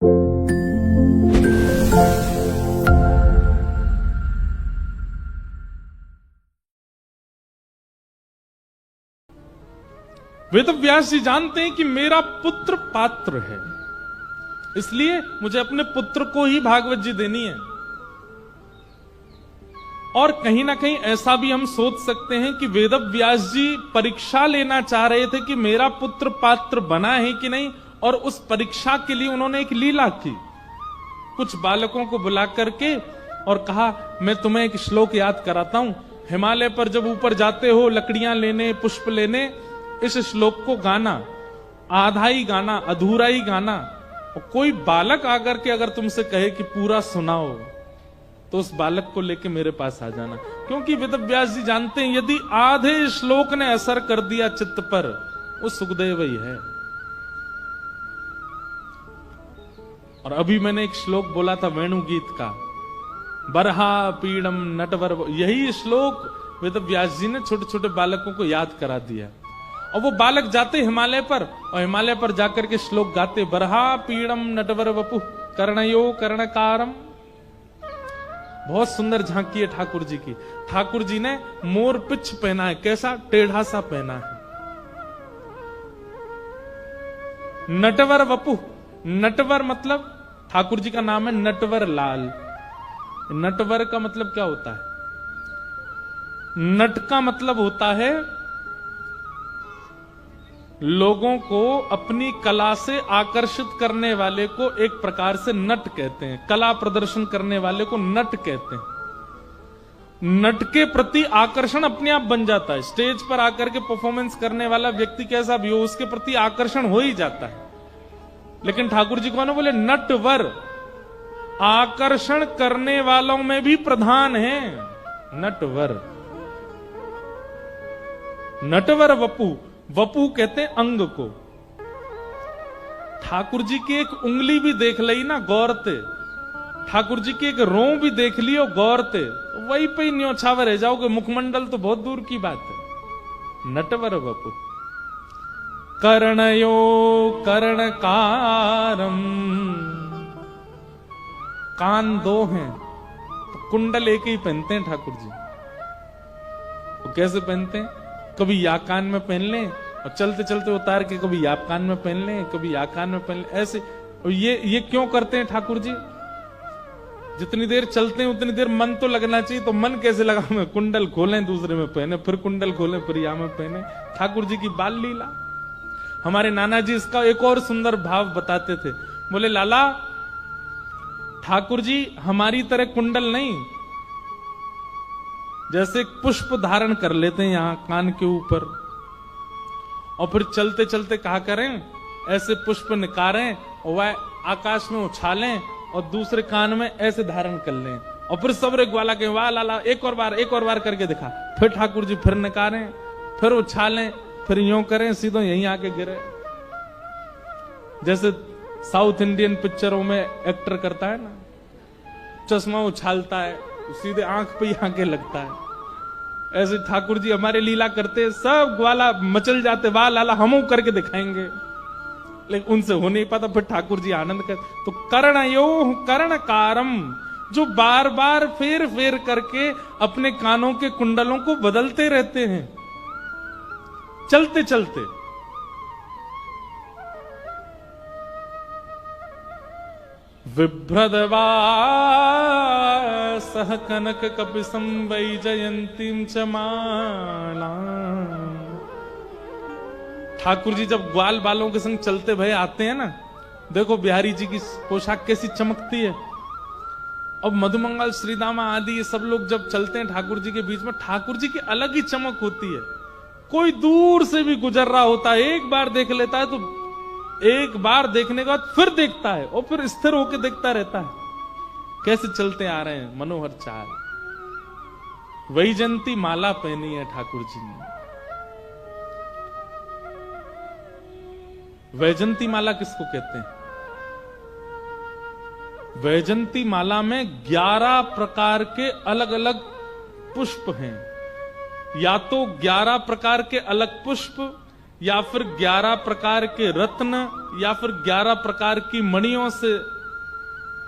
वेद व्यास जी जानते हैं कि मेरा पुत्र पात्र है, इसलिए मुझे अपने पुत्र को ही भागवत जी देनी है। और कहीं ना कहीं ऐसा भी हम सोच सकते हैं कि वेद व्यास जी परीक्षा लेना चाह रहे थे कि मेरा पुत्र पात्र बना है कि नहीं, और उस परीक्षा के लिए उन्होंने एक लीला की। कुछ बालकों को बुला करके और कहा, मैं तुम्हें एक श्लोक याद कराता हूं। हिमालय पर जब ऊपर जाते हो लकड़ियां लेने, पुष्प लेने, इस श्लोक को गाना, आधा ही गाना, अधूरा ही गाना। और कोई बालक आकर के अगर तुमसे कहे कि पूरा सुनाओ, तो उस बालक को लेके मेरे पास आ जाना, क्योंकि वेद व्यास जी जानते हैं यदि आधे श्लोक ने असर कर दिया चित्त पर, वो सुखदेव ही है। और अभी मैंने एक श्लोक बोला था वेणु गीत का, बरहा पीड़म नटवर, यही श्लोक वेद व्यास जी ने छोटे छोटे बालकों को याद करा दिया। और वो बालक जाते हिमालय पर, और हिमालय पर जाकर के श्लोक गाते, बरहा पीड़म नटवर वपु कर्णयो कर्णकारम। बहुत सुंदर झांकी है ठाकुर जी की। ठाकुर जी ने मोर पिछ पहना है, कैसा टेढ़ा सा पहना है। नटवर वपु, नटवर मतलब ठाकुर जी का नाम है नटवर लाल। नटवर का मतलब क्या होता है? नट का मतलब होता है लोगों को अपनी कला से आकर्षित करने वाले को एक प्रकार से नट कहते हैं। कला प्रदर्शन करने वाले को नट कहते हैं। नट के प्रति आकर्षण अपने आप बन जाता है। स्टेज पर आकर के परफॉर्मेंस करने वाला व्यक्ति कैसा भी हो, उसके प्रति आकर्षण हो ही जाता है। लेकिन ठाकुर जी कौन बोले? नटवर, आकर्षण करने वालों में भी प्रधान है नटवर। नटवर वपु, वपु कहते हैं अंग को। ठाकुर जी की एक उंगली भी देख ली ना गौरते, ठाकुर जी की एक रों भी देख लियो गौरते, वही पे न्योछावर रह जाओगे। मुखमंडल तो बहुत दूर की बात है। नटवर वपु कर्णयो कर्णकारम, कान दो हैं तो कुंडल एक ही पहनते हैं ठाकुर जी। वो कैसे पहनते हैं? कभी या कान में पहन लें और चलते चलते उतार के कभी या कान में पहन लें, कभी या कान में पहन लें, ऐसे। और ये क्यों करते हैं ठाकुर जी? जितनी देर चलते हैं उतनी देर मन तो लगना चाहिए, तो मन कैसे लगा? में कुंडल खोलें दूसरे में पहने, फिर कुंडल खोलें फिर या में पहने। ठाकुर जी की बाल लीला। हमारे नाना जी इसका एक और सुंदर भाव बताते थे। बोले, लाला ठाकुर जी हमारी तरह कुंडल नहीं, जैसे पुष्प धारण कर लेते हैं यहां कान के ऊपर, और फिर चलते चलते कहा करें ऐसे पुष्प निकारें और वह आकाश में उछालें और दूसरे कान में ऐसे धारण कर लें, और फिर सबरे ग्वाला के वाह लाला एक और बार करके दिखा। फिर ठाकुर जी फिर निकारें, फिर उछालें, फिर यूं करें, सीधो यहीं आके गिरे। जैसे साउथ इंडियन पिक्चरों में एक्टर करता है ना, चश्मा उछालता है सीधे आंख पे ही आके लगता है, ऐसे ठाकुर जी हमारे लीला करते, सब ग्वाला मचल जाते, वाह लाला हम करके दिखाएंगे, लेकिन उनसे हो नहीं पाता। फिर ठाकुर जी आनंद कर। तो कर्णयो कर्णकारम, जो बार बार फेर फेर करके अपने कानों के कुंडलों को बदलते रहते हैं चलते चलते। विभ्रदवा सह कनक कपिसं वैजयंतीं च माला। ठाकुर जी जब ग्वाल बालों के संग चलते भय आते हैं ना, देखो बिहारी जी की पोशाक कैसी चमकती है। अब मधुमंगल श्रीदामा आदि ये सब लोग जब चलते हैं ठाकुर जी के बीच में, ठाकुर जी की अलग ही चमक होती है। कोई दूर से भी गुजर रहा होता है, एक बार देख लेता है, तो एक बार देखने के बाद फिर देखता है और फिर स्थिर होकर देखता रहता है कैसे चलते आ रहे हैं, मनोहर चाल। वैजयंती माला पहनी है ठाकुर जी ने। वैजयंती माला किसको कहते हैं? वैजयंती माला में 11 प्रकार के अलग अलग पुष्प हैं। या तो 11 प्रकार के अलग पुष्प, या फिर 11 प्रकार के रत्न, या फिर 11 प्रकार की मणियों से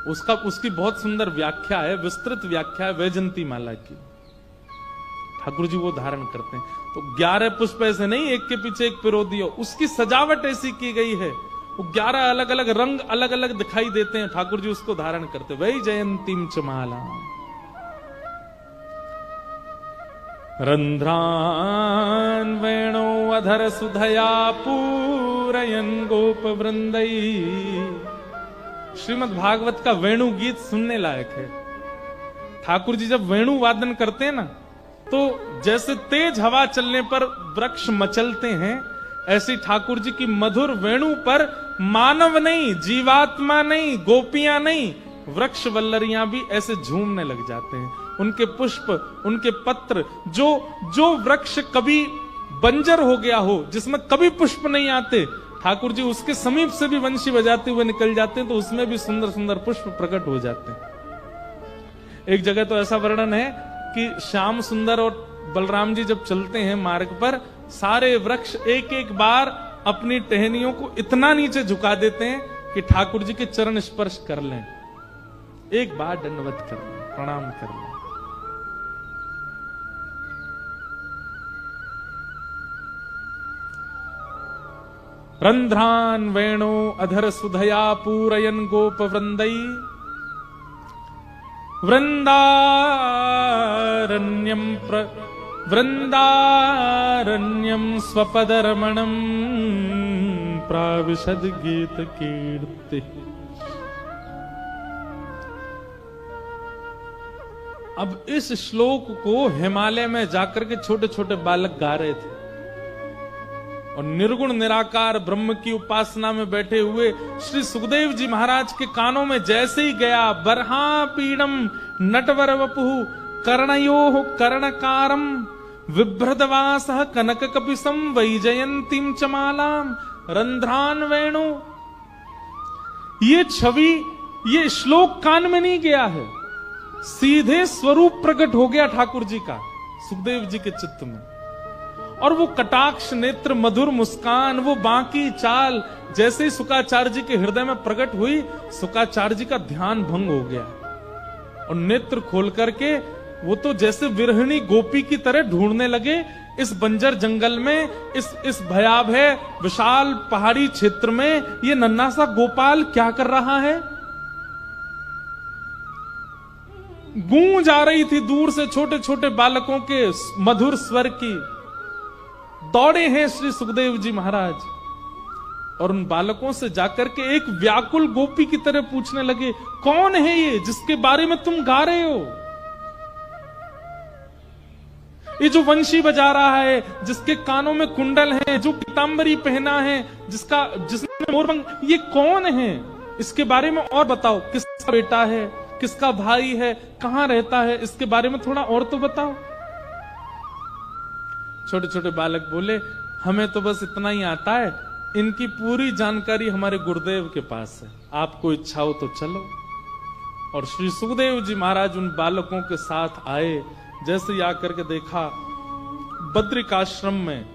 उसकी बहुत सुंदर व्याख्या है, विस्तृत व्याख्या है वैजंती माला की। ठाकुर जी वो धारण करते हैं। तो 11 पुष्प ऐसे नहीं एक के पीछे एक पिरो दियो, उसकी सजावट ऐसी की गई है, वो 11 अलग अलग रंग अलग अलग दिखाई देते हैं, ठाकुर जी उसको धारण करते। वही जयंतीम च माला रंध्रान वेणो अधर सुधया पूरयन गोप वृंदई। श्रीमद् भागवत का वेणु गीत सुनने लायक है। ठाकुर जी जब वेणु वादन करते हैं ना, तो जैसे तेज हवा चलने पर वृक्ष मचलते हैं, ऐसी ठाकुर जी की मधुर वेणु पर मानव नहीं, जीवात्मा नहीं, गोपियां नहीं, वृक्ष वल्लरियां भी ऐसे झूमने लग जाते हैं। उनके पुष्प, उनके पत्र, जो वृक्ष कभी बंजर हो गया हो, जिसमें कभी पुष्प नहीं आते, ठाकुर जी उसके समीप से भी वंशी बजाते हुए निकल जाते हैं, तो उसमें भी सुंदर सुंदर पुष्प प्रकट हो जाते हैं। एक जगह तो ऐसा वर्णन है कि श्याम सुंदर और बलराम जी जब चलते हैं मार्ग पर, सारे वृक्ष एक एक बार अपनी टहनियों को इतना नीचे झुका देते हैं कि ठाकुर जी के चरण स्पर्श कर लें, एक बार दंडवत कर लें, प्रणाम कर लें। रंध्रान वेणो अधर सुधया पूरयन गोप वृंदई वृंदारण्यम स्वपदरमणम प्राविशद गीत कीर्ति। अब इस श्लोक को हिमालय में जाकर के छोटे छोटे बालक गा रहे थे, और निर्गुण निराकार ब्रह्म की उपासना में बैठे हुए श्री सुखदेव जी महाराज के कानों में जैसे ही गया, बरहा पीड़म नटवर वपुः कर्णयोः कर्णकारम विभ्रदवासः कनक कपिसम वैजयंतीम च मालाम रंध्रान वेणु। ये छवि, ये श्लोक कान में नहीं गया है, सीधे स्वरूप प्रकट हो गया ठाकुर जी का सुखदेव जी के चित्त में। और वो कटाक्ष नेत्र, मधुर मुस्कान, वो बांकी चाल जैसे ही शुकाचार्य जी के हृदय में प्रकट हुई, शुकाचार्य जी का ध्यान भंग हो गया, और नेत्र खोल करके वो तो जैसे विरहिणी गोपी की तरह ढूंढने लगे इस बंजर जंगल में, इस भयावह विशाल पहाड़ी क्षेत्र में ये नन्हा सा गोपाल क्या कर रहा है। गूंज आ रही थी दूर से छोटे छोटे बालकों के मधुर स्वर की। दौड़े हैं श्री सुखदेव जी महाराज, और उन बालकों से जाकर के एक व्याकुल गोपी की तरह पूछने लगे, कौन है ये जिसके बारे में तुम गा रहे हो? ये जो वंशी बजा रहा है, जिसके कानों में कुंडल है, जो पीतांबरी पहना है, जिसने मोरपंख, ये कौन है? इसके बारे में और बताओ। किसका बेटा है, किसका भाई है, कहां रहता है, इसके बारे में थोड़ा और तो बताओ। छोटे छोटे बालक बोले, हमें तो बस इतना ही आता है, इनकी पूरी जानकारी हमारे गुरुदेव के पास है, आपको इच्छा हो तो चलो। और श्री सुखदेव जी महाराज उन बालकों के साथ आए। जैसे ही आकर के देखा, बद्रिकाश्रम में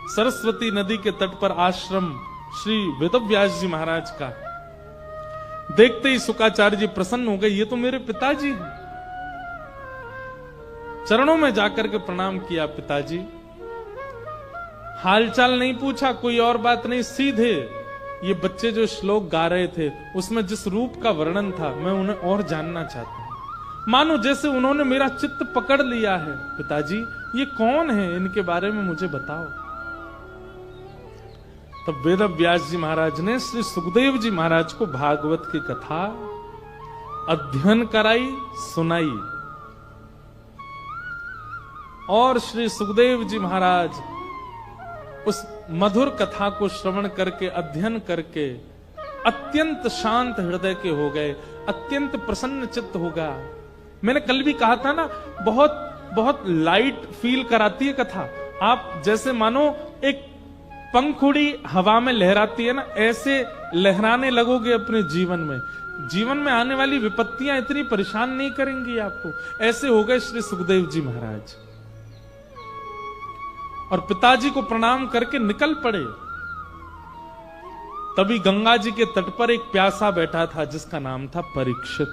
सरस्वती नदी के तट पर आश्रम श्री वेदव्यास जी महाराज का, देखते ही शुकाचार्य जी प्रसन्न हो गए, ये तो मेरे पिताजी हैं। चरणों में जाकर के प्रणाम किया, पिताजी। हालचाल नहीं पूछा, कोई और बात नहीं, सीधे ये बच्चे जो श्लोक गा रहे थे उसमें जिस रूप का वर्णन था, मैं उन्हें और जानना चाहता हूं। मानो जैसे उन्होंने मेरा चित्त पकड़ लिया है। पिताजी, ये कौन है, इनके बारे में मुझे बताओ। तब वेदव्यास जी महाराज ने श्री सुखदेव जी महाराज को भागवत की कथा अध्ययन कराई, सुनाई। और श्री सुखदेव जी महाराज उस मधुर कथा को श्रवण करके, अध्ययन करके अत्यंत शांत हृदय के हो गए, अत्यंत प्रसन्न चित्त होगा। मैंने कल भी कहा था ना, बहुत बहुत लाइट फील कराती है कथा। आप जैसे मानो एक पंखुड़ी हवा में लहराती है ना, ऐसे लहराने लगोगे अपने जीवन में। जीवन में आने वाली विपत्तियां इतनी परेशान नहीं करेंगी आपको। ऐसे हो गए श्री सुखदेव जी महाराज, और पिताजी को प्रणाम करके निकल पड़े। तभी गंगा जी के तट पर एक प्यासा बैठा था जिसका नाम था परीक्षित।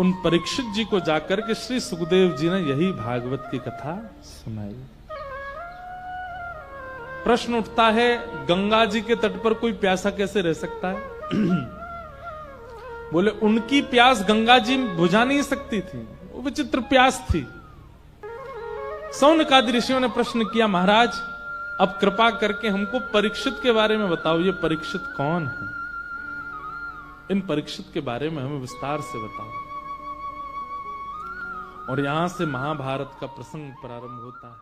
उन परीक्षित जी को जाकर के श्री सुखदेव जी ने यही भागवत की कथा सुनाई। प्रश्न उठता है, गंगा जी के तट पर कोई प्यासा कैसे रह सकता है? बोले उनकी प्यास गंगा जी बुझा नहीं सकती थी, वो विचित्र प्यास थी। सौनकादि ऋषियों ने प्रश्न किया, महाराज अब कृपा करके हमको परीक्षित के बारे में बताओ, ये परीक्षित कौन है? इन परीक्षित के बारे में हमें विस्तार से बताओ। और यहां से महाभारत का प्रसंग प्रारंभ होता है।